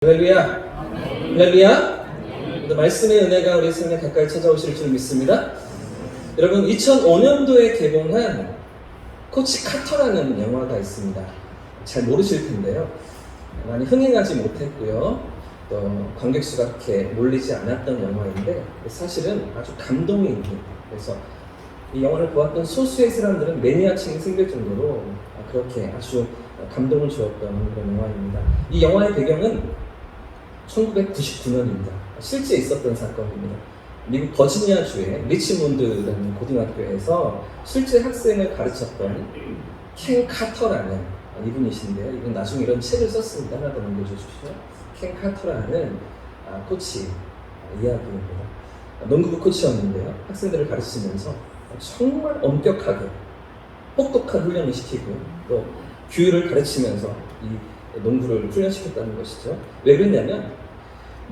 할렐루야! 할렐루야! 말씀의 은혜가 우리 삶에 가까이 찾아오실 줄 믿습니다. 여러분, 2005년도에 개봉한 코치 카터라는 영화가 있습니다. 잘 모르실 텐데요. 많이 흥행하지 못했고요. 또 관객 수가 그렇게 몰리지 않았던 영화인데 사실은 아주 감동이 있는, 그래서 이 영화를 보았던 소수의 사람들은 매니아층이 생길 정도로 그렇게 아주 감동을 주었던 그런 영화입니다. 이 영화의 배경은 1999년입니다. 실제 있었던 사건입니다. 미국 버지니아주의 리치몬드라는 고등학교에서 실제 학생을 가르쳤던 켄 카터라는 이분이신데요. 이분 나중에 이런 책을 썼습니다. 하나 더 넘겨주십시오. 켄 카터라는 코치 이야기입니다. 농구부 코치였는데요. 학생들을 가르치면서 정말 엄격하게 혹독한 훈련을 시키고 또 규율을 가르치면서 이 농구를 훈련시켰다는 것이죠. 왜 그랬냐면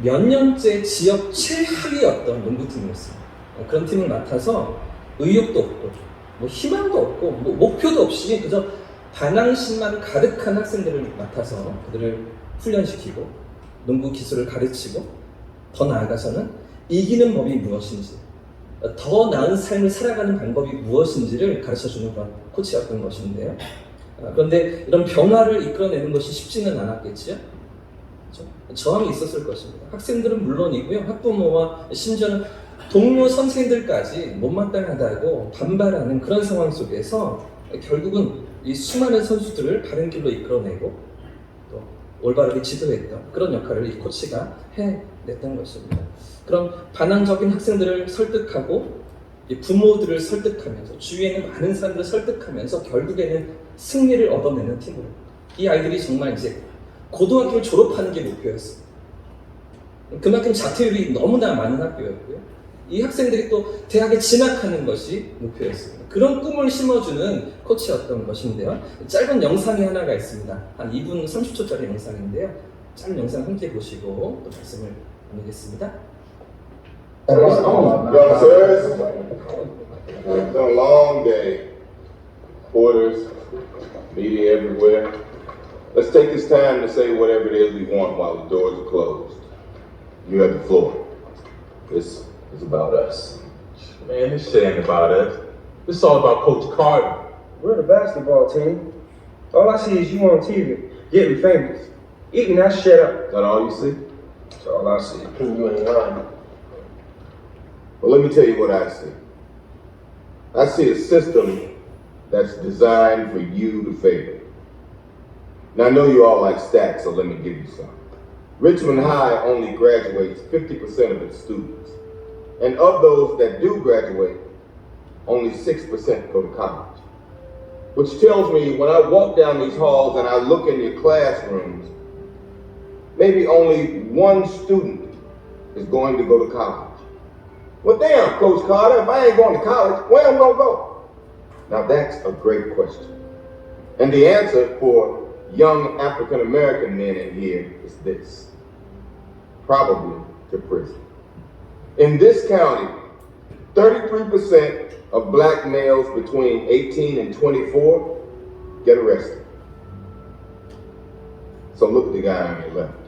몇 년째 지역 최하위였던 농구팀이었습니다. 그런 팀을 맡아서 의욕도 없고 뭐 희망도 없고 뭐 목표도 없이 그저 반항심만 가득한 학생들을 맡아서 그들을 훈련시키고 농구 기술을 가르치고 더 나아가서는 이기는 법이 무엇인지, 더 나은 삶을 살아가는 방법이 무엇인지를 가르쳐주는 그런 코치였던 것인데요. 그런데 이런 변화를 이끌어내는 것이 쉽지는 않았겠지요. 저항이 있었을 것입니다. 학생들은 물론이고요, 학부모와 심지어는 동료 선생들까지 못마땅하다고 반발하는 그런 상황 속에서 결국은 이 수많은 선수들을 바른 길로 이끌어내고 또 올바르게 지도했던 그런 역할을 이 코치가 해냈던 것입니다. 그런 반항적인 학생들을 설득하고 부모들을 설득하면서 주위에 있는 많은 사람들을 설득하면서 결국에는 승리를 얻어내는 팀으로, 이 아이들이 정말 이제 고등학교를 졸업하는 게 목표였습니다. 그만큼 자퇴율이 너무나 많은 학교였고요. 이 학생들이 또 대학에 진학하는 것이 목표였습니다. 그런 꿈을 심어주는 코치였던 것인데요. 짧은 영상이 하나가 있습니다. 한 2분 30초짜리 영상인데요. 짧은 영상 함께 보시고 또 말씀을 나누겠습니다. Young sirs, it's been a long day. Porters, media everywhere. Let's take this time to say whatever it is we want while the doors are closed. You have the floor. This is about us. Man, this shit ain't about us. This is all about Coach Carter. We're the basketball team. All I see is you on TV, getting famous. Eating that shit up. Is that all you see? That's all I see. You ain't lying. Well, let me tell you what I see. I see a system that's designed for you to fail. Now, I know you all like stats, so let me give you some. Richmond High only graduates 50% of its students. And of those that do graduate, only 6% go to college. Which tells me when I walk down these halls and I look in your classrooms, maybe only one student is going to go to college. Well, damn, Coach Carter, if I ain't going to college, where am I going to go? Now, that's a great question. And the answer for young African-American men in here is this: probably to prison. In this county, 33% of black males between 18 and 24 get arrested. So look at the guy on your left.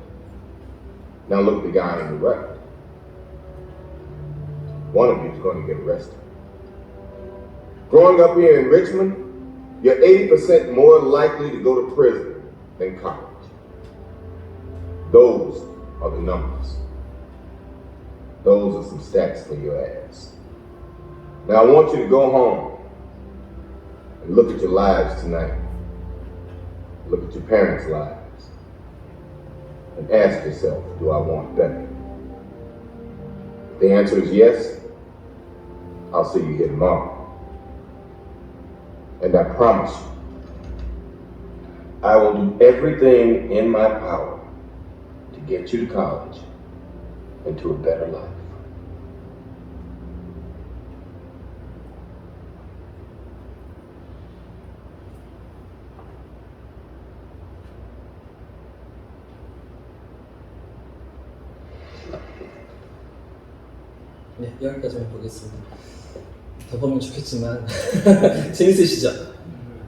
Now look at the guy on your right. One of you is going to get arrested. Growing up here in Richmond, you're 80% more likely to go to prison than college. Those are the numbers. Those are some stats for your ass. Now I want you to go home and look at your lives tonight. Look at your parents' lives. And ask yourself, do I want better? If the answer is yes, I'll see you here tomorrow. And I promise you, I will do everything in my power to get you to college and to a better life. 네, 여기까지만 보겠습니다. 더 보면 좋겠지만 재밌으시죠?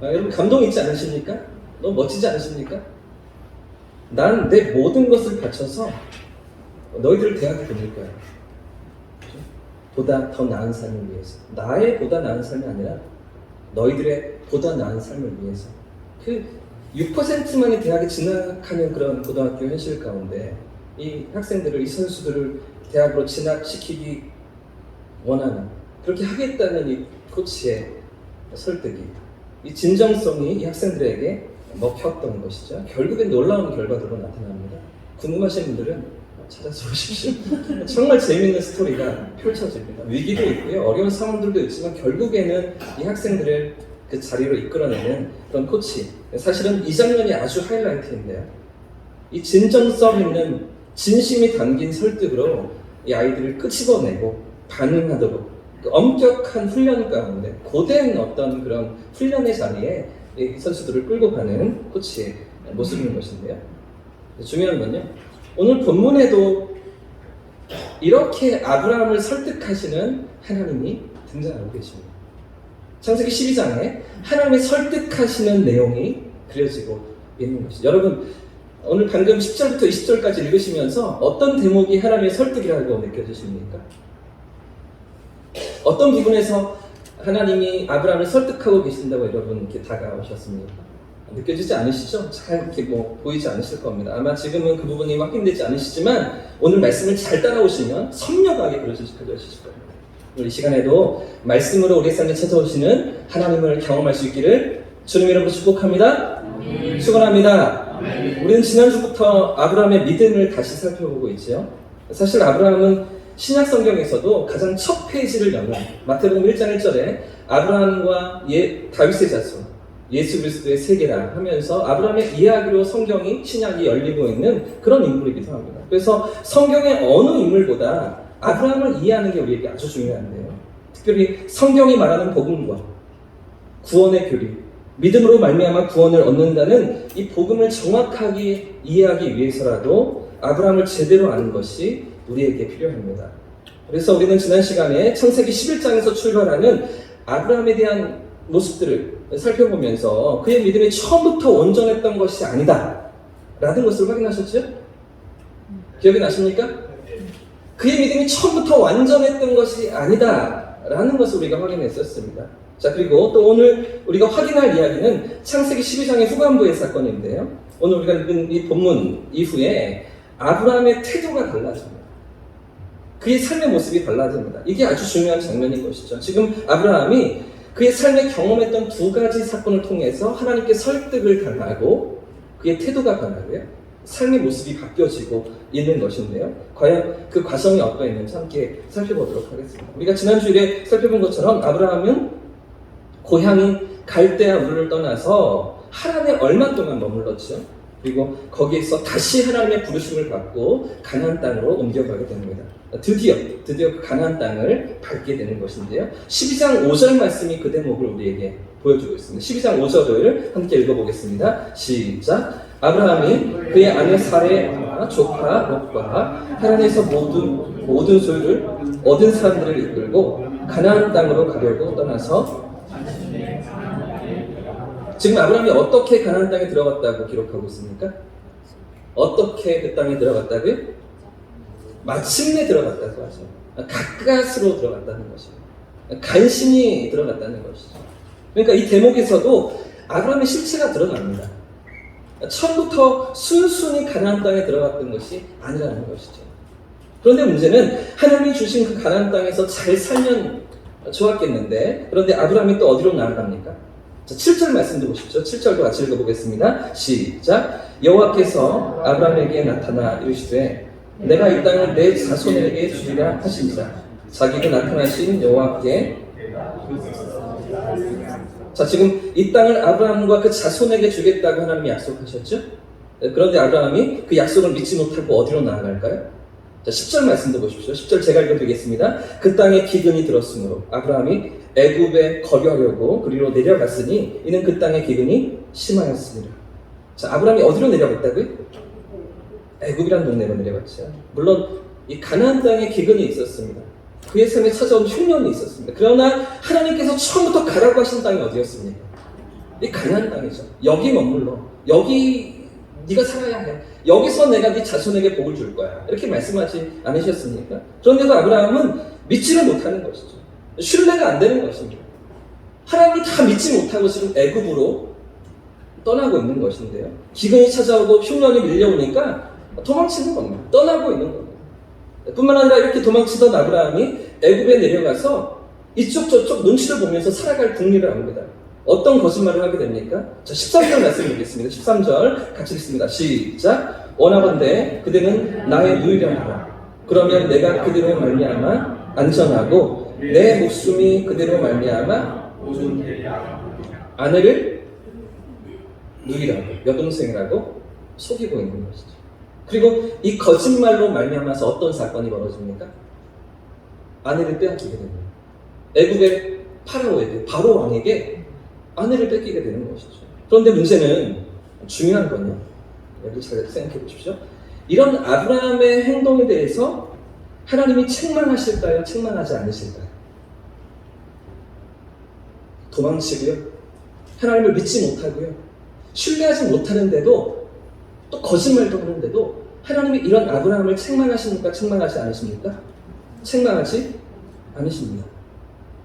여러분 감동 있지 않으십니까? 너무 멋지지 않으십니까? 난 내 모든 것을 바쳐서 너희들을 대학에 보낼 거야. 보다 더 나은 삶을 위해서. 나의 보다 나은 삶이 아니라 너희들의 보다 나은 삶을 위해서. 그 6%만이 대학에 진학하는 그런 고등학교 현실 가운데 이 학생들을, 이 선수들을 대학으로 진학시키기 원하는, 그렇게 하겠다는 이 코치의 설득이, 이 진정성이 이 학생들에게 먹혔던 것이죠. 결국엔 놀라운 결과들로 나타납니다. 궁금하신 분들은 찾아서 보십시오. 정말 재미있는 스토리가 펼쳐집니다. 위기도 있고요, 어려운 상황들도 있지만 결국에는 이 학생들을 그 자리로 이끌어내는 그런 코치. 사실은 이 장면이 아주 하이라이트인데요. 이 진정성 있는 진심이 담긴 설득으로 이 아이들을 끄집어내고 반응하도록 그 엄격한 훈련 가운데, 고된 어떤 그런 훈련의 자리에 이 선수들을 끌고 가는 코치의 모습인 것인데요. 중요한 건요, 오늘 본문에도 이렇게 아브라함을 설득하시는 하나님이 등장하고 계십니다. 창세기 12장에 하나님의 설득하시는 내용이 그려지고 있는 것이죠. 여러분, 오늘 방금 10절부터 20절까지 읽으시면서 어떤 대목이 하나님의 설득이라고 느껴지십니까? 어떤 부분에서 하나님이 아브라함을 설득하고 계신다고 여러분 이렇게 다가오셨습니까? 느껴지지 않으시죠? 잘 이렇게 보이지 않으실 겁니다. 아마 지금은 그 부분이 확인되지 않으시지만 오늘 말씀을 잘 따라오시면 선명하게 그려지실 겁니다. 오늘 이 시간에도 말씀으로 우리 삶에 찾아오시는 하나님을 경험할 수 있기를 주님 이름으로 축복합니다. 축원합니다. 우리는 지난주부터 아브라함의 믿음을 다시 살펴보고 있지요. 사실 아브라함은 신약 성경에서도 가장 첫 페이지를 여는 마태복음 1장 1절에 아브라함과 다윗의 자손, 예수 그리스도의 세계라 하면서 아브라함의 이야기로 성경이, 신약이 열리고 있는 그런 인물이기도 합니다. 그래서 성경의 어느 인물보다 아브라함을 이해하는 게 우리에게 아주 중요한데요. 특별히 성경이 말하는 복음과 구원의 교리, 믿음으로 말미암아 구원을 얻는다는 이 복음을 정확하게 이해하기 위해서라도 아브라함을 제대로 아는 것이 우리에게 필요합니다. 그래서 우리는 지난 시간에 창세기 11장에서 출발하는 아브라함에 대한 모습들을 살펴보면서 그의 믿음이 처음부터 온전했던 것이 아니다 라는 것을 확인하셨죠? 기억이 나십니까? 그의 믿음이 처음부터 완전했던 것이 아니다 라는 것을 우리가 확인했었습니다. 자, 그리고 또 오늘 우리가 확인할 이야기는 창세기 12장의 후반부의 사건인데요. 오늘 우리가 읽은 이 본문 이후에 아브라함의 태도가 달라집니다. 그의 삶의 모습이 달라집니다. 이게 아주 중요한 장면인 것이죠. 지금 아브라함이 그의 삶에 경험했던 두 가지 사건을 통해서 하나님께 설득을 당하고 그의 태도가 변하고요, 삶의 모습이 바뀌어지고 있는 것인데요. 과연 그 과정이 어떠했는지 함께 살펴보도록 하겠습니다. 우리가 지난주에 살펴본 것처럼 아브라함은 고향인 갈대아 우르를 떠나서 하란에 얼마 동안 머물렀죠. 그리고 거기에서 다시 하나님의 부르심을 받고 가나안 땅으로 옮겨가게 됩니다. 드디어 그 가나안 땅을 밟게 되는 것인데요. 12장 5절 말씀이 그 대목을 우리에게 보여주고 있습니다. 12장 5절을 함께 읽어보겠습니다. 시작. 아브라함이 그의 아내 사레와 조카 롯과 하란에서 모든 소유를 얻은 사람들을 이끌고 가나안 땅으로 가려고 떠나서, 지금 아브라함이 어떻게 가나안 땅에 들어갔다고 기록하고 있습니까? 어떻게 그 땅에 들어갔다고요? 마침내 들어갔다고 하죠. 가까스로 들어갔다는 것입니다. 간신히 들어갔다는 것이죠. 그러니까 이 대목에서도 아브라함의 실체가 드러납니다. 처음부터 순순히 가나안 땅에 들어갔던 것이 아니라는 것이죠. 그런데 문제는 하나님이 주신 그 가나안 땅에서 잘 살면 좋았겠는데, 그런데 아브라함이 또 어디로 나아갑니까? 자, 7절 말씀도 보십시오. 7절도 같이 읽어보겠습니다. 시작. 여호와께서 아브라함에게 나타나 이르시되 내가 이 땅을 내 자손에게 주리라 하신지라. 자기가 나타나신 여호와께, 자, 지금 이 땅을 아브라함과 그 자손에게 주겠다고 하나님이 약속하셨죠? 그런데 아브라함이 그 약속을 믿지 못하고 어디로 나아갈까요? 자, 10절 말씀도 보십시오. 10절 제가 읽어드리겠습니다. 그 땅에 기근이 들었으므로 아브라함이 애굽에 거류하려고 그리로 내려갔으니 이는 그 땅의 기근이 심하였습니다. 자, 아브라함이 어디로 내려갔다고요? 애굽이라는 동네로 내려갔죠. 물론 이 가나안 땅에 기근이 있었습니다. 그의 삶에 찾아온 흉년이 있었습니다. 그러나 하나님께서 처음부터 가라고 하신 땅이 어디였습니까? 이 가나안 땅이죠. 여기 머물러, 여기 네가 살아야 해. 여기서 내가 네 자손에게 복을 줄 거야. 이렇게 말씀하지 않으셨습니까? 그런데도 아브라함은 믿지를 못하는 것이죠. 신뢰가 안 되는 것입니다. 하나님을 다 믿지 못하고 지금 애굽으로 떠나고 있는 것인데요. 기근이 찾아오고 흉년이 밀려오니까 도망치는 겁니다. 떠나고 있는 겁니다. 뿐만 아니라 이렇게 도망치던 아브라함이 애굽에 내려가서 이쪽 저쪽 눈치를 보면서 살아갈 궁리를 합니다. 어떤 거짓말을 하게 됩니까? 자, 13절 말씀 읽겠습니다. 13절 같이 읽습니다. 시작. 원하건대 그대는 나의 유일함이라. 그러면 내가 그대로 말미암아 안전하고 내 목숨이 그대로 말미암아 아내를 누이라고 여동생이라고 속이고 있는 것이죠. 그리고 이 거짓말로 말미암아서 어떤 사건이 벌어집니까? 아내를 빼앗기게 됩니다. 애굽의 파라오에게 바로 왕에게 아내를 뺏기게 되는 것이죠. 그런데 문제는 중요한 건요. 여러분 잘 생각해 보십시오. 이런 아브라함의 행동에 대해서 하나님이 책망하실까요? 책망하지 않으실까요? 도망치고요. 하나님을 믿지 못하고요. 신뢰하지 못하는데도 또 거짓말도 하는데도 하나님이 이런 아브라함을 책망하십니까? 책망하지 않으십니까? 책망하지 않으십니다.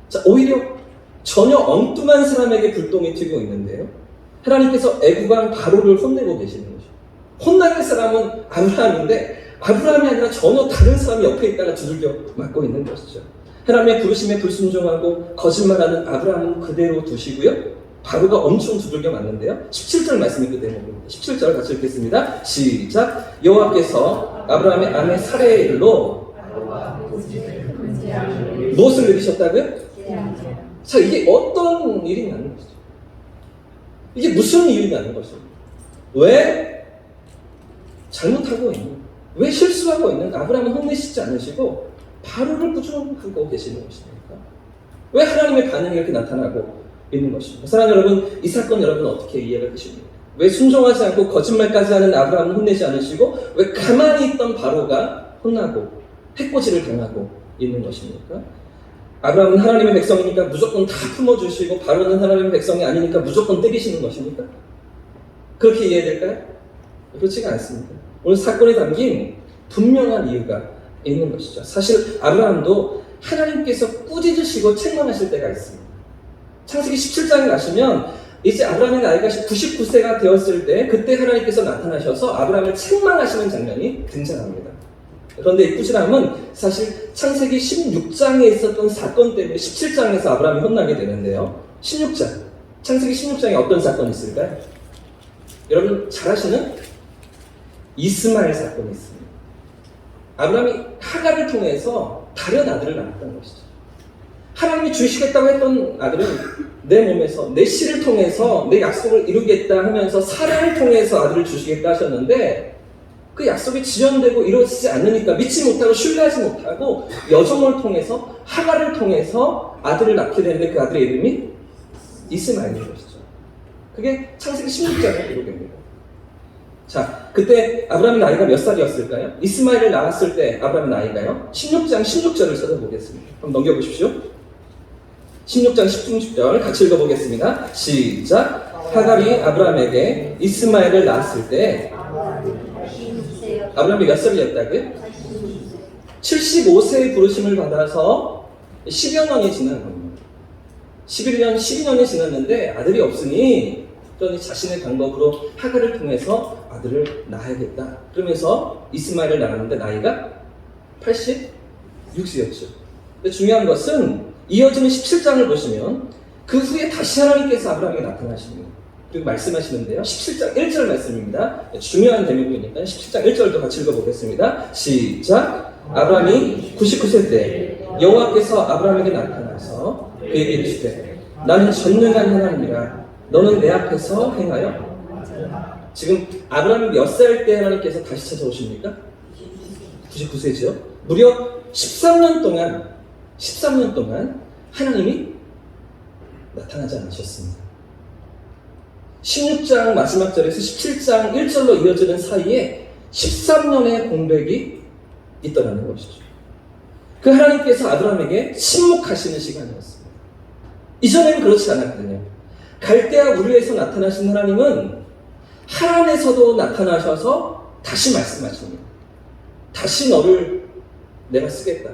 자, 오히려 전혀 엉뚱한 사람에게 불똥이 튀고 있는데요. 하나님께서 애국왕 바로를 혼내고 계시는 거죠. 혼나는 사람은 아브라함인데 아브라함이 아니라 전혀 다른 사람이 옆에 있다가 두들겨 맞고 있는 것이죠. 하나님의 부르심에 불순종하고 거짓말하는 아브라함은 그대로 두시고요. 바로가 엄청 두들겨 맞는데요. 17절 말씀이 그 대목입니다. 17절 같이 읽겠습니다. 시작. 여호와께서 아브라함의 아내 사레의 일로 무엇을 내리셨다고요? 자, 이게 어떤 일이 나는 것이죠? 이게 무슨 이유가 나는 것입니까? 왜 잘못하고 있는, 왜 실수하고 있는 아브라함은 혼내시지 않으시고 바로를 부정하고 계시는 것입니까? 왜 하나님의 반응이 이렇게 나타나고 있는 것입니다? 사랑하는 여러분, 이 사건 여러분 어떻게 이해가 되십니까? 왜 순종하지 않고 거짓말까지 하는 아브라함은 혼내지 않으시고 왜 가만히 있던 바로가 혼나고 해코지를 당하고 있는 것입니까? 아브라함은 하나님의 백성이니까 무조건 다 품어주시고 바로는 하나님의 백성이 아니니까 무조건 때리시는 것입니까? 그렇게 이해될까요? 그렇지가 않습니다. 오늘 사건에 담긴 분명한 이유가 있는 것이죠. 사실 아브라함도 하나님께서 꾸짖으시고 책망하실 때가 있습니다. 창세기 17장에 가시면 이제 아브라함의 나이가 99세가 되었을 때 그때 하나님께서 나타나셔서 아브라함을 책망하시는 장면이 등장합니다. 그런데 이 꾸지람은 사실 창세기 16장에 있었던 사건 때문에 17장에서 아브라함이 혼나게 되는데요. 16장, 창세기 16장에 어떤 사건이 있을까요? 여러분 잘 아시는 이스마엘 사건이 있습니다. 아브라함이 하갈을 통해서 다른 아들을 낳았던 것이죠. 하나님이 주시겠다고 했던 아들은 내 몸에서 내 씨를 통해서 내 약속을 이루겠다 하면서 사라를 통해서 아들을 주시겠다 하셨는데 그 약속이 지연되고 이루어지지 않으니까 믿지 못하고 신뢰하지 못하고 여종을 통해서 하갈을 통해서 아들을 낳게 되는데 그 아들의 이름이 이스마엘인 것이죠. 그게 창세기 16장의 기록입니다. 자, 그때 아브라함의 나이가 몇 살이었을까요? 이스마엘을 낳았을 때 아브라함의 나이가요? 16장 16절을 찾아보겠습니다. 한번 넘겨보십시오. 16장 16절 같이 읽어보겠습니다. 시작. 하갈이 아브라함에게 이스마엘을 낳았을 때 아브라함이 몇 살이었다고요? 75세의 부르심을 받아서 10여 년이 지난 겁니다. 11년, 12년이 지났는데 아들이 없으니 그러니 자신의 방법으로 하갈을 통해서 아들을 낳아야겠다. 그러면서 이스마엘을 낳았는데 나이가 86이었죠. 근데 중요한 것은 이어지는 17장을 보시면 그 후에 다시 하나님께서 아브라함에게 나타나십니다. 그리고 말씀하시는데요. 17장 1절 말씀입니다. 중요한 대목이니까 17장 1절도 같이 읽어보겠습니다. 시작. 아브라함이 99세 때 여호와께서 아브라함에게 나타나서 그에게 이르시되 나는 전능한 하나님이라 너는 내 앞에서 행하여. 지금 아브라함이 몇 살 때 하나님께서 다시 찾아오십니까? 99세죠. 무려 13년 동안 하나님이 나타나지 않으셨습니다. 16장 마지막 절에서 17장 1절로 이어지는 사이에 13년의 공백이 있더라는 것이죠. 그 하나님께서 아브라함에게 침묵하시는 시간이었습니다. 이전에는 그렇지 않았거든요. 갈대아 우르에서 나타나신 하나님은 하란에서도 나타나셔서 다시 말씀하십니다. 다시 너를 내가 쓰겠다.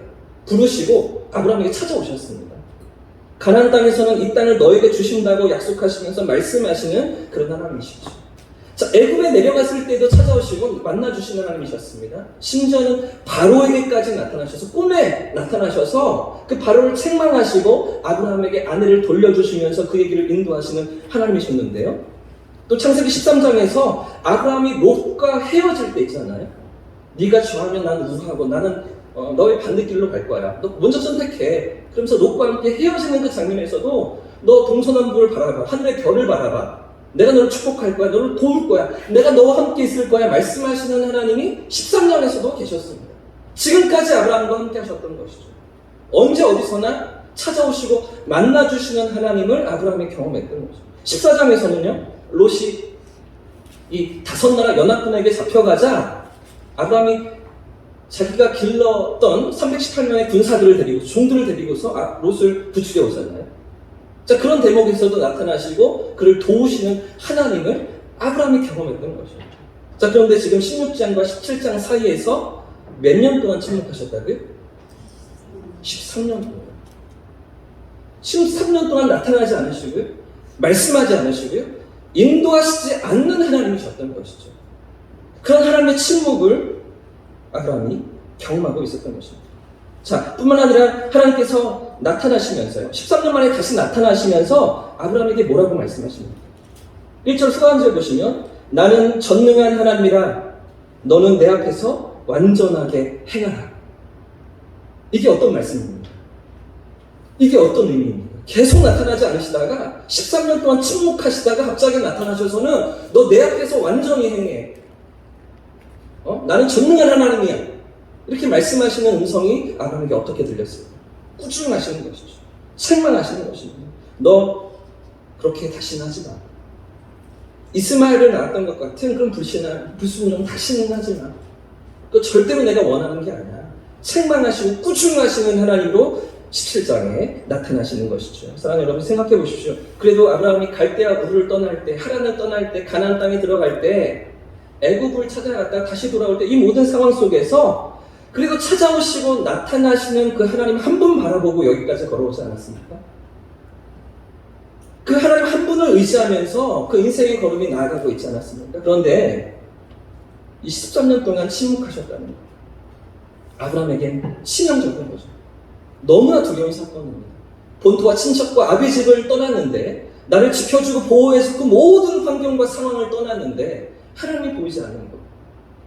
부르시고 아브라함에게 찾아오셨습니다. 가나안 땅에서는 이 땅을 너에게 주신다고 약속하시면서 말씀하시는 그런 하나님이시죠. 자, 애굽에 내려갔을 때도 찾아오시고 만나주시는 하나님이셨습니다. 심지어는 바로에게까지 나타나셔서 꿈에 나타나셔서 그 바로를 책망하시고 아브라함에게 아내를 돌려주시면서 그 얘기를 인도하시는 하나님이셨는데요. 또 창세기 13장에서 아브라함이 롯과 헤어질 때 있잖아요. 네가 좋아하면 난 우하고 나는 너의 반대길로 갈 거야. 너 먼저 선택해. 그러면서 롯과 함께 헤어지는 그 장면에서도 너 동서남북을 바라봐. 하늘의 별을 바라봐. 내가 너를 축복할 거야. 너를 도울 거야. 내가 너와 함께 있을 거야. 말씀하시는 하나님이 13장에서도 계셨습니다. 지금까지 아브라함과 함께 하셨던 것이죠. 언제 어디서나 찾아오시고 만나주시는 하나님을 아브라함이 경험했던 거죠. 14장에서는요. 롯이 이 다섯 나라 연합군에게 잡혀가자 아브라함이 자기가 길렀던 318명의 군사들을 데리고 종들을 데리고서 롯을 부추겨 오잖아요. 자, 그런 대목에서도 나타나시고 그를 도우시는 하나님을 아브라함이 경험했던 것이죠. 자, 그런데 지금 16장과 17장 사이에서 몇 년 동안 침묵하셨다고요? 13년 동안. 13년 동안 나타나지 않으시고요. 말씀하지 않으시고요. 인도하시지 않는 하나님이셨던 것이죠. 그런 하나님의 침묵을 아브라함이 경험하고 있었던 것입니다. 자, 뿐만 아니라 하나님께서 나타나시면서요. 13년 만에 다시 나타나시면서 아브라함에게 뭐라고 말씀하십니까? 1절 후반절 보시면 나는 전능한 하나님이라 너는 내 앞에서 완전하게 행하라. 이게 어떤 말씀입니까? 이게 어떤 의미입니까? 계속 나타나지 않으시다가 13년 동안 침묵하시다가 갑자기 나타나셔서는 너 내 앞에서 완전히 행해. 나는 전능한 하나님이야. 이렇게 말씀하시는 음성이 아브라함에게 어떻게 들렸어요? 꾸중하시는 것이죠. 책망하시는 것입니다. 너 그렇게 다시는 하지 마. 이스마엘을 낳았던 것 같은 그런 불순종 다시는 하지 마. 그 절대로 내가 원하는 게 아니야. 책망하시고 꾸중하시는 하나님으로 17장에 나타나시는 것이죠. 사랑하는 여러분 생각해 보십시오. 그래도 아브라함이 갈대아 우르를 떠날 때, 하란을 떠날 때, 가나안 땅에 들어갈 때, 애굽을 찾아갔다가 다시 돌아올 때 이 모든 상황 속에서 그래도 찾아오시고 나타나시는 그 하나님 한 분 바라보고 여기까지 걸어오지 않았습니까? 그 하나님 한 분을 의지하면서 그 인생의 걸음이 나아가고 있지 않았습니까? 그런데 이 13년 동안 침묵하셨다는 것. 아브라함에겐 치명적인 거죠. 너무나 두려운 사건입니다. 본토와 친척과 아비 집을 떠났는데 나를 지켜주고 보호해주고 그 모든 환경과 상황을 떠났는데 하나님이 보이지 않는 것,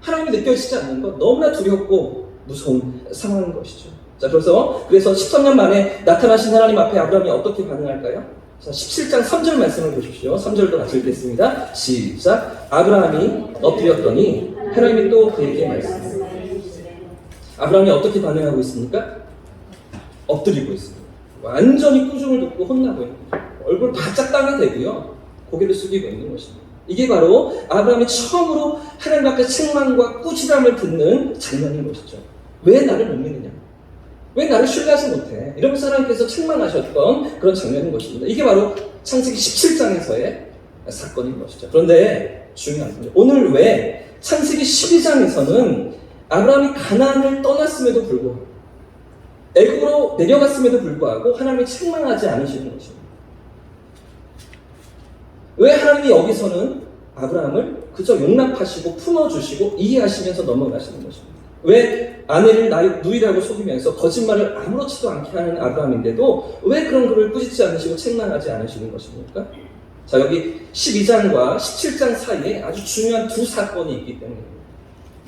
하나님이 느껴지지 않는 것, 너무나 두렵고 무서운 상황인 것이죠. 자, 그래서 13년 만에 나타나신 하나님 앞에 아브라함이 어떻게 반응할까요? 자, 17장 3절 말씀을 보십시오. 3절도 같이 읽겠습니다. 시작. 아브라함이 엎드렸더니 하나님이 또 그에게 말씀하셨습니다. 아브라함이 어떻게 반응하고 있습니까? 엎드리고 있습니다. 완전히 꾸중을 듣고 혼나고 있는 거죠. 얼굴 바짝 땅에 대고요. 고개를 숙이고 있는 것입니다. 이게 바로 아브라함이 처음으로 하나님 앞에 책망과 꾸지람을 듣는 장면인 것이죠. 왜 나를 못 믿느냐? 왜 나를 신뢰하지 못해? 이러면서 하나님께서 책망하셨던 그런 장면인 것입니다. 이게 바로 창세기 17장에서의 사건인 것이죠. 그런데 중요한 점은 오늘 왜 창세기 12장에서는 아브라함이 가나안을 떠났음에도 불구하고 애굽으로 내려갔음에도 불구하고 하나님이 책망하지 않으시는 것입니다. 왜 하나님이 여기서는 아브라함을 그저 용납하시고 품어주시고 이해하시면서 넘어가시는 것입니다. 왜 아내를 나의 누이라고 속이면서 거짓말을 아무렇지도 않게 하는 아브라함인데도 왜 그런 글을 꾸짖지 않으시고 책망하지 않으시는 것입니까? 자, 여기 12장과 17장 사이에 아주 중요한 두 사건이 있기 때문입니다.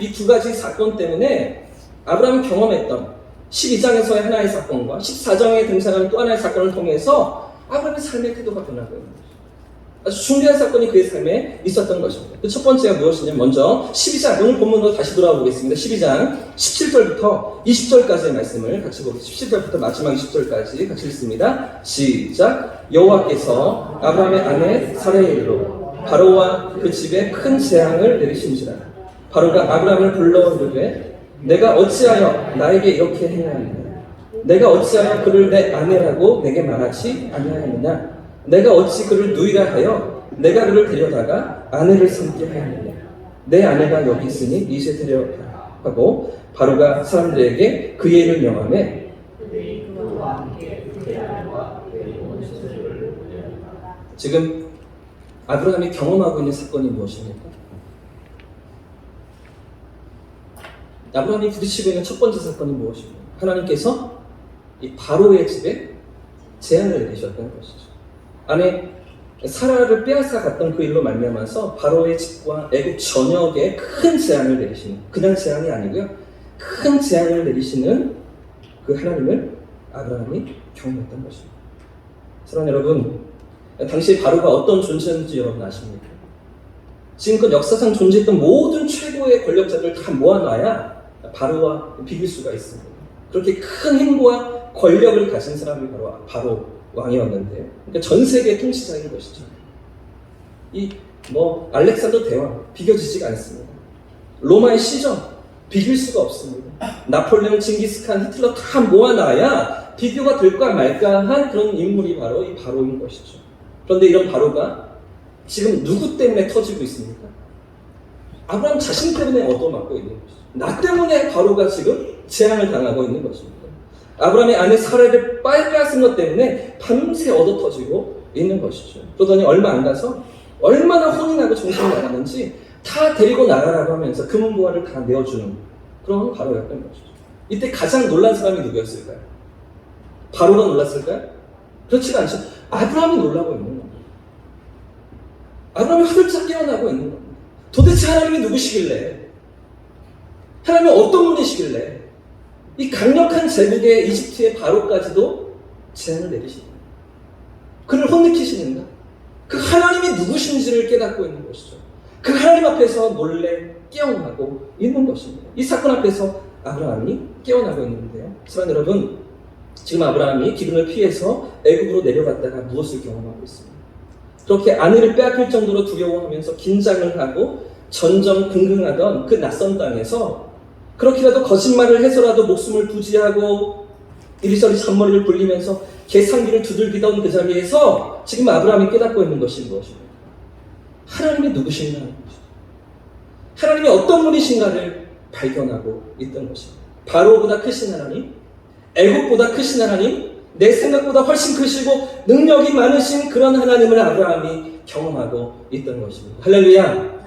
이 두 가지 사건 때문에 아브라함이 경험했던 12장에서의 하나의 사건과 14장에 등장하는 또 하나의 사건을 통해서 아브라함의 삶의 태도가 변하고 있는 것입니다. 아주 중요한 사건이 그의 삶에 있었던 것입니다. 그 첫 번째가 무엇이냐면 먼저 12장, 오늘 본문으로 다시 돌아오겠습니다. 12장 17절부터 20절까지의 말씀을 같이 보겠습니다. 17절부터 마지막 20절까지 같이 읽습니다. 시작. 여호와께서 아브라함의 아내 사레이로 바로와 그 집에 큰 재앙을 내리신지라. 바로가 아브라함을 불러 이르되 내가 어찌하여 나에게 이렇게 행하느냐? 내가 어찌하여 그를 내 아내라고 내게 말하지 아니하느냐? 내가 어찌 그를 누이라 하여 내가 그를 데려다가 아내를 삼게 하였느냐. 내 아내가 여기 있으니 이제 데려가라 하고 바로가 사람들에게 그의 이름을 명하매 지금 아브라함이 경험하고 있는 사건이 무엇입니까? 아브라함이 부딪히고 있는 첫 번째 사건이 무엇입니까? 하나님께서 이 바로의 집에 재앙을 내리셨다는 것이죠. 아내 사라를 빼앗아 갔던 그 일로 말미암아서 바로의 집과 애굽 전역에 큰 재앙을 내리시는, 그냥 재앙이 아니고요, 큰 재앙을 내리시는 그 하나님을 아브라함이 경험했던 것입니다. 사랑하는 여러분, 당시 바로가 어떤 존재인지 여러분 아십니까? 지금껏 역사상 존재했던 모든 최고의 권력자들 다 모아놔야 바로와 비길 수가 있습니다. 그렇게 큰 힘과 권력을 가진 사람이 바로 왕이었는데요. 그러니까 전 세계 통치자인 것이죠. 알렉산더 대왕 비교지지가 않습니다. 로마의 시전 비길 수가 없습니다. 나폴레옹, 징기스칸, 히틀러 다 모아놔야 비교가 될까 말까한 그런 인물이 바로 이 바로인 것이죠. 그런데 이런 바로가 지금 누구 때문에 터지고 있습니까? 아브라함 자신 때문에 얻어맞고 있는 것이죠. 나 때문에 바로가 지금 재앙을 당하고 있는 것입니다. 아브라함의 아내 사라를 빼앗은 것 때문에 밤새 얻어터지고 있는 것이죠. 그러더니 얼마 안 가서 얼마나 혼이 나고 정신이 나갔는지 다 데리고 나가라고 하면서 금은보화를 다 내어주는 그런 바로였던 것이죠. 이때 가장 놀란 사람이 누구였을까요? 바로가 놀랐을까요? 그렇지가 않죠. 아브라함이 놀라고 있는 겁니다. 아브라함이 화들짝 깨어나고 있는 겁니다. 도대체 하나님이 누구시길래? 하나님이 어떤 분이시길래? 이 강력한 제국의 이집트의 바로까지도 재앙을 내리십니다. 그를 혼내키시는가? 그 하나님이 누구신지를 깨닫고 있는 것이죠. 그 하나님 앞에서 몰래 깨어나고 있는 것입니다. 이 사건 앞에서 아브라함이 깨어나고 있는데요. 사랑하는 여러분, 지금 아브라함이 기근을 피해서 애굽으로 내려갔다가 무엇을 경험하고 있습니까? 그렇게 아내를 빼앗길 정도로 두려워하면서 긴장을 하고 전전긍긍하던 그 낯선 땅에서 그렇게라도 거짓말을 해서라도 목숨을 부지하고 이리저리 잔머리를 굴리면서 계산기를 두들기던 그 자리에서 지금 아브라함이 깨닫고 있는 것이 무엇입니까? 하나님이 누구신가 하는 것이죠. 하나님이 어떤 분이신가를 발견하고 있던 것입니다. 바로보다 크신 하나님, 애국보다 크신 하나님, 내 생각보다 훨씬 크시고 능력이 많으신 그런 하나님을 아브라함이 경험하고 있던 것입니다. 할렐루야!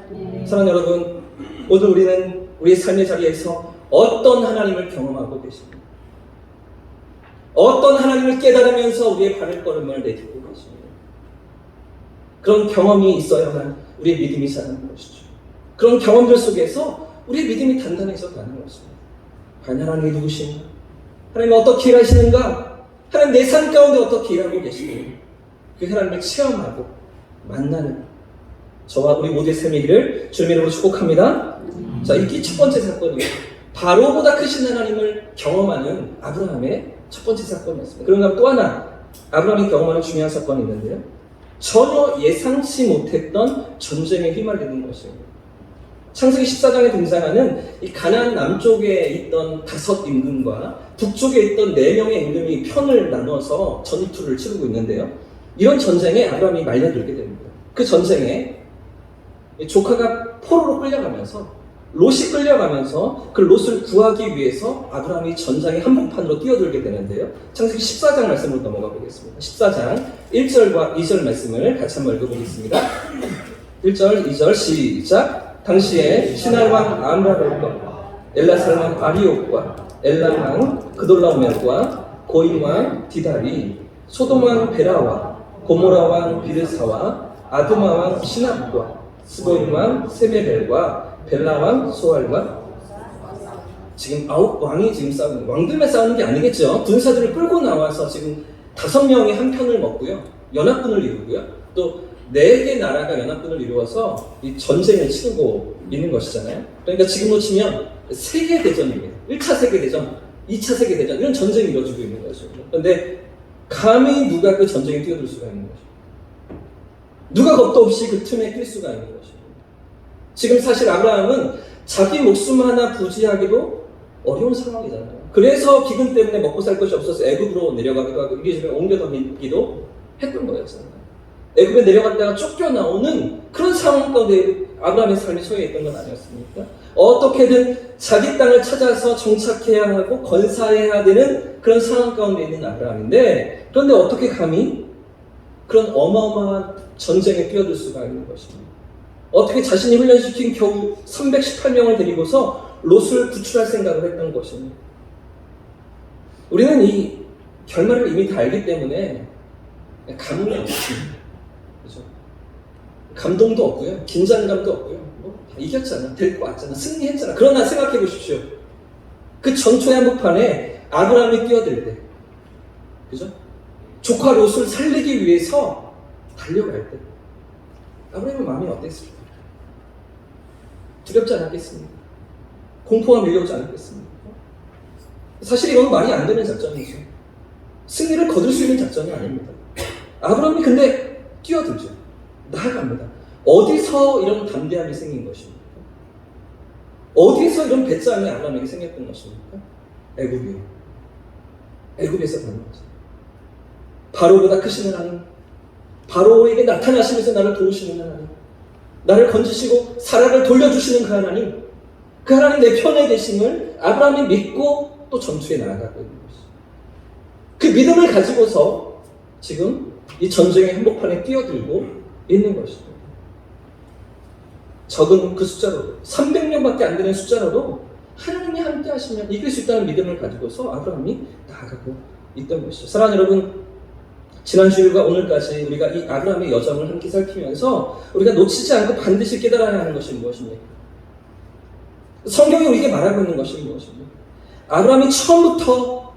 사랑하는 여러분, 오늘 우리는 우리의 삶의 자리에서 어떤 하나님을 경험하고 계십니까? 어떤 하나님을 깨달으면서 우리의 발걸음을 내딛고 계십니까? 그런 경험이 있어야만 우리의 믿음이 자라는 것이죠. 그런 경험들 속에서 우리의 믿음이 단단해져 가는 것입니다. 과연 하나님이 누구신가? 하나님 어떻게 일하시는가? 하나님 내 삶 가운데 어떻게 일하고 계시는가? 그 하나님을 체험하고 만나는 저와 우리 모두의 삶이기를 주님의 이름으로 축복합니다. 자, 이게 첫 번째 사건이에요. 바로보다 크신 하나님을 경험하는 아브라함의 첫 번째 사건이었습니다. 그런가 또 하나 아브라함이 경험하는 중요한 사건이 있는데요. 전혀 예상치 못했던 전쟁에 휘말리는 것입니다. 창세기 14장에 등장하는 이 가나안 남쪽에 있던 5 임금과 북쪽에 있던 4명의 임금이 편을 나눠서 전투를 치르고 있는데요. 이런 전쟁에 아브라함이 말려들게 됩니다. 그 전쟁에 조카가 포로로 끌려가면서 롯이 끌려가면서 그 롯을 구하기 위해서 아브라함이 전장의 한복판으로 뛰어들게 되는데요. 창세기 14장 말씀으로 넘어가 보겠습니다. 14장 1절과 2절 말씀을 같이 한번 읽어보겠습니다. 1절, 2절 시작. 당시에 신할왕 암라벨과 엘라살왕 아리옥과 엘람왕 그돌라오멜과 고인왕 디달이 소돔왕 베라와 고모라왕 비르사와 아두마왕 시납과 스보임왕 세메벨과 벨라왕 소알과 지금 9왕이 지금 싸우는, 왕들만 싸우는 게 아니겠죠. 군사들을 끌고 나와서 지금 5명이 한 편을 먹고요, 연합군을 이루고요, 또 4개 나라가 연합군을 이루어서 이 전쟁을 치르고 있는 것이잖아요. 그러니까 지금으로 치면 세계대전입니다. 1차 세계대전, 2차 세계대전, 이런 전쟁이 이루어지고 있는 거죠. 그런데 감히 누가 그 전쟁에 뛰어들 수가 있는 거죠. 누가 겁도 없이 그 틈에 뛸 수가 있는 거죠. 지금 사실 아브라함은 자기 목숨 하나 부지하기도 어려운 상황이잖아요. 그래서 기근 때문에 먹고 살 것이 없어서 애굽으로 내려가기도 하고 이리저리 옮겨 다니기도 했던 거였잖아요. 애굽에 내려갔다가 쫓겨나오는 그런 상황 가운데 아브라함의 삶이 처해 있던 건 아니었습니까? 어떻게든 자기 땅을 찾아서 정착해야 하고 건사해야 되는 그런 상황 가운데 있는 아브라함인데, 그런데 어떻게 감히 그런 어마어마한 전쟁에 뛰어들 수가 있는 것입니다. 어떻게 자신이 훈련시킨 겨우 318명을 데리고서 롯을 구출할 생각을 했던 것입니다. 우리는 이 결말을 이미 다 알기 때문에 감흥이 없습니다. 그죠? 감동도 없고요, 긴장감도 없고요. 뭐 이겼잖아, 데리고 왔잖아, 승리했잖아. 그러나 생각해 보십시오. 그 전투의 한복판에 아브라함이 뛰어들 때, 그죠? 조카 롯을 살리기 위해서 달려갈 때 아브라함의 마음이 어땠을까? 두렵지 않았겠습니까? 공포가 밀려오지 않았겠습니까? 사실 이건 말이 안 되는 작전이죠. 승리를 거둘 수 있는 작전이 아닙니다. 아브라함이 근데 뛰어들죠. 나아갑니다. 어디서 이런 담대함이 생긴 것입니까? 어디서 이런 배짱이 아브라함에게 생겼던 것입니까? 애굽이요. 애굽에서 가는 거죠. 바로보다 크신 하나님, 바로에게 나타나시면서 나를 도우시는 하나님, 나를 건지시고 사라를 돌려주시는 그 하나님, 그 하나님 내 편에 계심을 아브라함이 믿고 또 전투에 나아가고 있는 것이죠. 그 믿음을 가지고서 지금 이 전쟁의 한복판에 뛰어들고 있는 것이죠. 적은 그 숫자로 300명밖에 안 되는 숫자로도 하나님이 함께 하시면 이길 수 있다는 믿음을 가지고서 아브라함이 나아가고 있던 것이죠. 사랑하는 여러분, 지난 주일과 오늘까지 우리가 이 아브라함의 여정을 함께 살피면서 우리가 놓치지 않고 반드시 깨달아야 하는 것이 무엇입니까? 성경이 우리에게 말하고 있는 것이 무엇입니까? 아브라함이 처음부터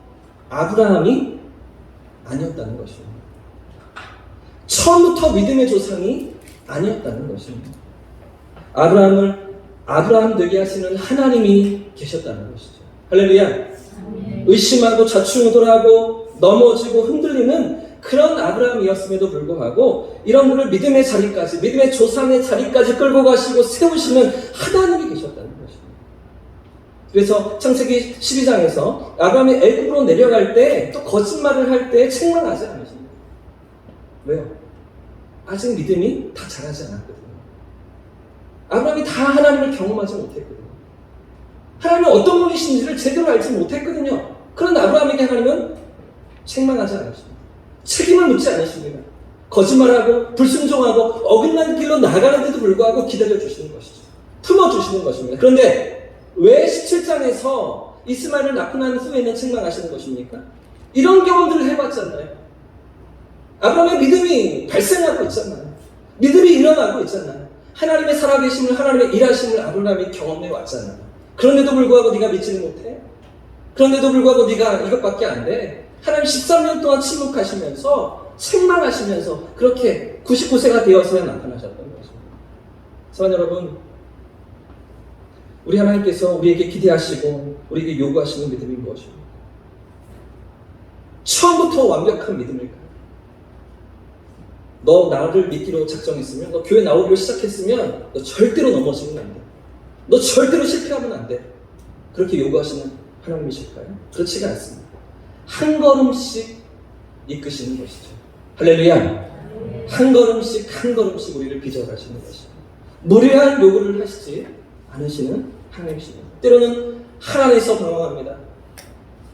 아브라함이 아니었다는 것입니다. 처음부터 믿음의 조상이 아니었다는 것입니다. 아브라함을 아브라함 되게 하시는 하나님이 계셨다는 것이죠. 할렐루야. 의심하고 좌충우돌하고 넘어지고 흔들리는 그런 아브라함이었음에도 불구하고 이런 분을 믿음의 자리까지, 믿음의 조상의 자리까지 끌고 가시고 세우시는 하나님이 계셨다는 것입니다. 그래서 창세기 12장에서 아브라함이 애굽으로 내려갈 때 또 거짓말을 할 때 책망하지 않으십니다. 왜요? 아직 믿음이 다 자라지 않았거든요. 아브라함이 다 하나님을 경험하지 못했거든요. 하나님은 어떤 분이신지를 제대로 알지 못했거든요. 그런 아브라함에게 하나님은 책망하지 않으십니다. 책임을 묻지 않으십니다. 거짓말하고 불순종하고 어긋난 길로 나가는데도 불구하고 기다려주시는 것이죠. 품어주시는 것입니다. 그런데 왜 17장에서 이스마엘을 낳고 난 후에는 책망하시는 것입니까? 이런 경험들을 해봤잖아요. 아브라함의 믿음이 발생하고 있잖아요. 믿음이 일어나고 있잖아요. 하나님의 살아계심을, 하나님의 일하심을 아브라함이 경험해 왔잖아요. 그런데도 불구하고 네가 믿지는 못해? 그런데도 불구하고 네가 이것밖에 안 돼? 하나님 13년 동안 침묵하시면서 책망하시면서 그렇게 99세가 되어서야 나타나셨던 것입니다. 사랑하는 여러분, 우리 하나님께서 우리에게 기대하시고 우리에게 요구하시는 믿음이 무엇입니까? 처음부터 완벽한 믿음일까요? 너 나를 믿기로 작정했으면, 너 교회 나오기로 시작했으면 너 절대로 넘어지면 안 돼. 너 절대로 실패하면 안 돼. 그렇게 요구하시는 하나님이실까요? 그렇지가 않습니다. 한 걸음씩 이끄시는 것이죠. 할렐루야. 한 걸음씩 한 걸음씩 우리를 빚어가시는 것이죠. 무례한 요구를 하시지 않으시는 하나님이십니다. 때로는 하나님에서 방황합니다.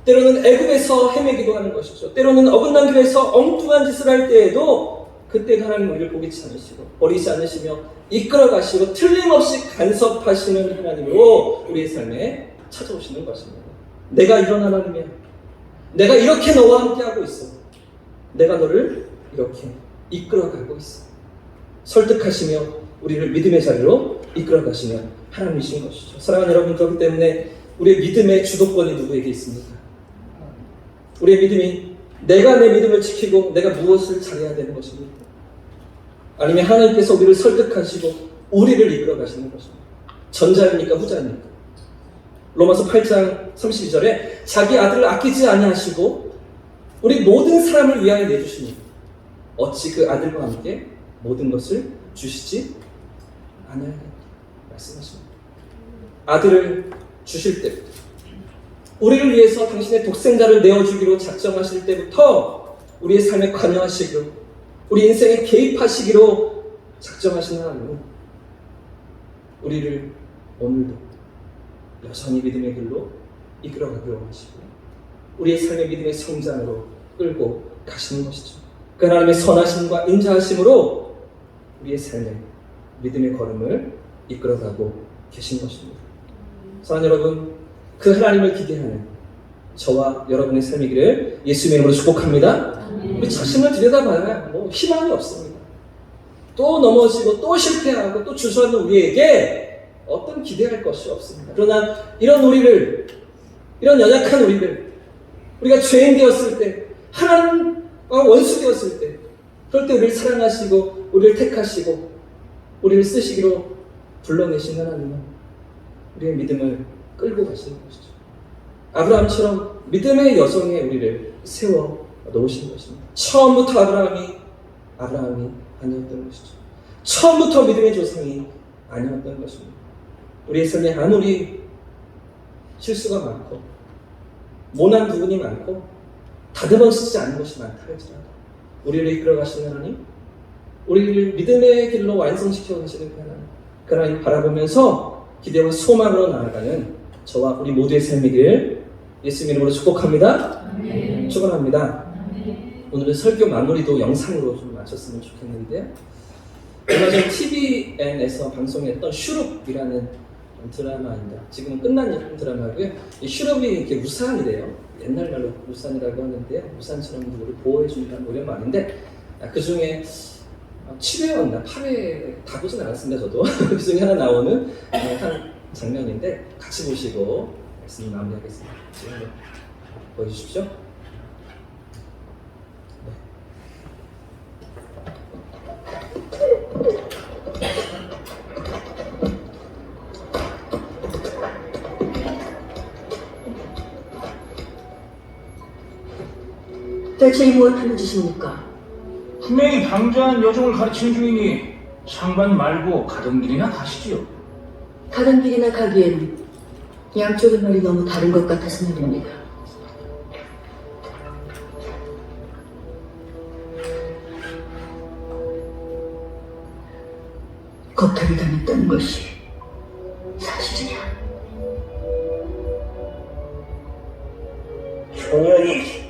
때로는 애굽에서 헤매기도 하는 것이죠. 때로는 어긋난 길에서 엉뚱한 짓을 할 때에도 그때 하나님 우리를 포기치 않으시고 버리지 않으시며 이끌어 가시고 틀림없이 간섭하시는 하나님으로 우리의 삶에 찾아오시는 것입니다. 내가 이런 하나님이야. 내가 이렇게 너와 함께 하고 있어. 내가 너를 이렇게 이끌어 가고 있어. 설득하시며 우리를 믿음의 자리로 이끌어 가시는 하나님이신 것이죠. 사랑하는 여러분, 그렇기 때문에 우리의 믿음의 주도권이 누구에게 있습니까? 우리의 믿음이 내가 내 믿음을 지키고 내가 무엇을 잘해야 되는 것입니까? 아니면 하나님께서 우리를 설득하시고 우리를 이끌어 가시는 것입니까? 전자입니까? 후자입니까? 로마서 8장 32절에 자기 아들을 아끼지 아니하시고 우리 모든 사람을 위하여 내주시니 어찌 그 아들과 함께 모든 것을 주시지 않으리까 말씀하십니다. 아들을 주실 때부터, 우리를 위해서 당신의 독생자를 내어주기로 작정하실 때부터 우리의 삶에 관여하시고 우리 인생에 개입하시기로 작정하신 하나님은 우리를 오늘도 여전히 믿음의 길로 이끌어가기로 원하시고 우리의 삶의 믿음의 성장으로 끌고 가시는 것이죠. 그 하나님의 선하심과 인자하심으로 우리의 삶의 믿음의 걸음을 이끌어가고 계신 것입니다. 사랑하는 여러분, 그 하나님을 기대하는 저와 여러분의 삶이기를 예수님의 이름으로 축복합니다. 우리 자신을 들여다봐야 희망이 없습니다. 또 넘어지고 또 실패하고 또 주저하는 우리에게 어떤 기대할 것이 없습니다. 그러나 이런 우리를, 이런 연약한 우리를, 우리가 죄인 되었을 때, 하나님과 원수 되었을 때, 그럴 때 우리를 사랑하시고 우리를 택하시고 우리를 쓰시기로 불러내신 하나님은 우리의 믿음을 끌고 가시는 것이죠. 아브라함처럼 믿음의 여정에 우리를 세워 놓으신 것입니다. 처음부터 아브라함이 아니었던 것이죠. 처음부터 믿음의 조상이 아니었던 것입니다. 우리의 삶에 아무리 실수가 많고 모난 부분이 많고 다듬어지지 않은 것이 많다 할지라도 우리를 이끌어 가시는 하나님, 우리를 믿음의 길로 완성시켜 가시는 그 하나님 바라보면서 기대와 소망으로 나아가는 저와 우리 모두의 삶이길 예수님 이름으로 축복합니다. 축원합니다. 오늘은 설교 마무리도 영상으로 좀 마쳤으면 좋겠는데요. 얼마 전 TVN에서 방송했던 슈룹이라는 드라마입니다. 지금은 끝난 드라마고요. 이 슈룹이 이렇게 우산이래요. 옛날 말로 우산이라고 하는데요. 우산처럼 우리를 보호해준다는 이런 말인데 그 중에 7회였나 8회 다 보진 않았습니다. 저도 그 중에 하나 나오는 한 장면인데 같이 보시고 말씀 마무리하겠습니다. 지금 한번 보여주십시오. 대체 이 무엇 하는 짓입니까? 분명히 방자한 여종을 가르치는 중이니 상관 말고 가던 길이나 가시지요. 다른 길이나 가기엔 양쪽의 말이 너무 다른 것 같아서 말입니다. 겁탈을 당했다는 것이 사실이냐? 종현이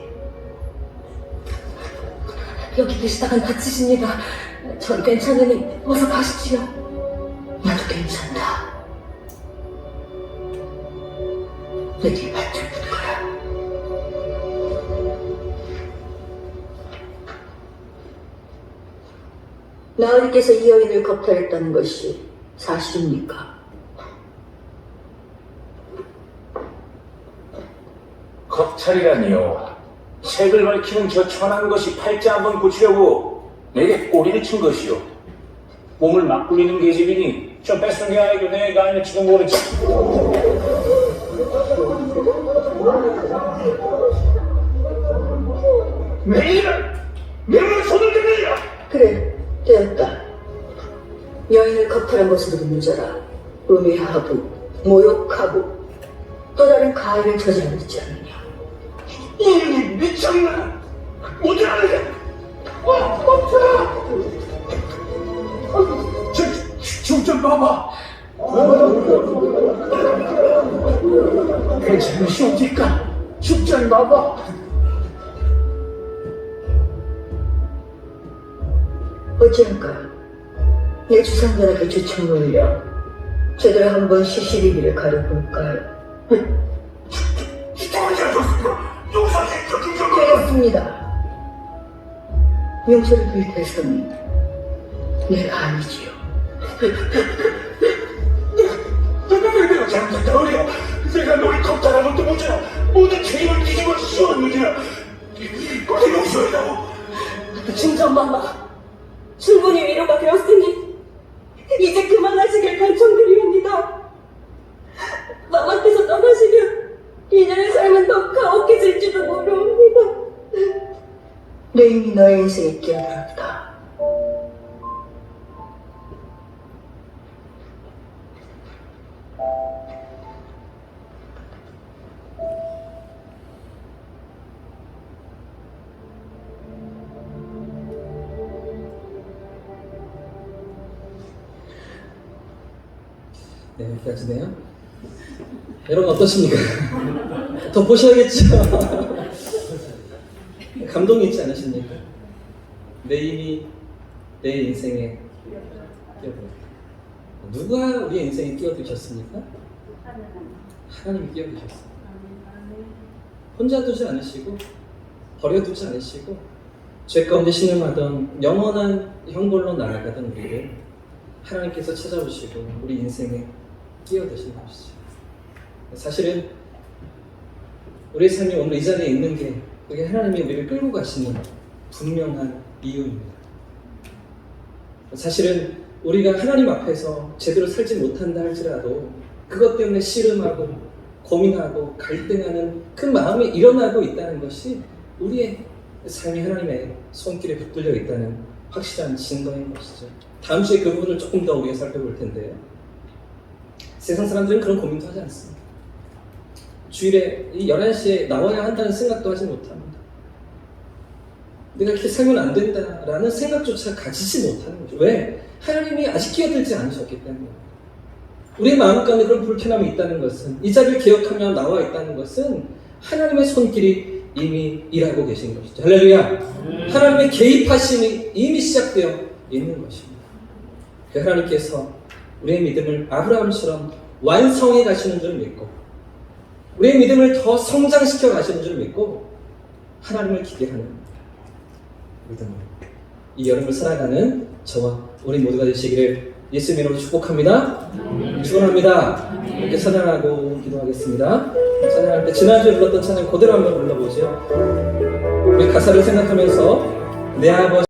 여기 계시다간 다치십니다. 전 괜찮으니 어서 가십시오. 나도 괜찮다. 내 뒤에 발좀 붙거라. 나으리께서 이 여인을 겁탈했다는 것이 사실입니까? 겁탈이라니요. 색을 밝히는 저 천한 것이 팔자 한번 고치려고 내게 꼬리를 친 것이요. 몸을 막 굴리는 계집이니 저 뺏은 게 아니고 내가 아닐지도 모르지. 내 이름을 손을 대내라. 그래, 되었다. 여인을 겁탈한 것으로도 무죄라. 음해하고 모욕하고 또 다른 가해를 저질렀지 않느냐. 이놈이 미쳤나? 어디 하느냐? 멈춰! 좀 봐봐. 괜찮으시옵니까? 좀 봐봐. 어찌할까? 내 주상전에게 주청을 올려 제대로 한번 시시리기를 가려볼까요? 되겠습니다. 용서를 빌해서는 내가 아니지요. 내가 잘못했다 어려. 내가 너를 겁탈한 것도 모자라 모든 죄임을 뒤집어 씌웠느니라. 꼭 용서해다오. 진정마마, 충분히 위로가 되었으니 이제 그만하시길 간청드리옵니다. 마마께서 떠나시면 이년의 삶은 더 가혹해질지도 모르옵니다. 내 이미 너의 인생에 끼어들었다. 네, 여기까지네요. 여러분 어떠십니까? 더 보셔야겠죠? 감동이 있지 않으십니까? 내 힘이 내 인생에 끼어들었다. 누가 우리 인생에 끼어드셨습니까? 하나님이 끼어드셨어요. 혼자 두지 않으시고 버려두지 않으시고 죄 가운데 신음하던 영원한 형벌로 나아가던 우리를 하나님께서 찾아오시고 우리 인생에 끼어드신 것이죠. 사실은 우리의 삶이 오늘 이 자리에 있는 게 그게 하나님이 우리를 끌고 가시는 분명한 이유입니다. 사실은 우리가 하나님 앞에서 제대로 살지 못한다 할지라도 그것 때문에 씨름하고 고민하고 갈등하는 그 마음이 일어나고 있다는 것이 우리의 삶이 하나님의 손길에 붙들려 있다는 확실한 증거인 것이죠. 다음 주에 그 부분을 조금 더 우리가 살펴볼 텐데요. 세상 사람들은 그런 고민도 하지 않습니다. 주일에 이 11시에 나와야 한다는 생각도 하지 못합니다. 내가 이렇게 살면 안 된다라는 생각조차 가지지 못하는 거죠. 왜? 하나님이 아직 끼어들지 않으셨기 때문에. 우리의 마음 가운데 그런 불편함이 있다는 것은, 이 자리를 기억하며 나와 있다는 것은 하나님의 손길이 이미 일하고 계신 것이죠. 할렐루야! 하나님의 개입하심이 이미 시작되어 있는 것입니다. 그 하나님께서 우리의 믿음을 아브라함처럼 완성해 가시는 줄 믿고, 우리의 믿음을 더 성장시켜 가시는 줄 믿고 하나님을 기대하는 믿음으로 이 여름을 살아가는 저와 우리 모두가 되시기를 예수님 이름으로 축복합니다. 축원합니다. 이렇게 찬양하고 기도하겠습니다. 찬양할 때 지난주에 불렀던 찬양 그대로 한번 불러보죠. 우리 가사를 생각하면서 내 아버지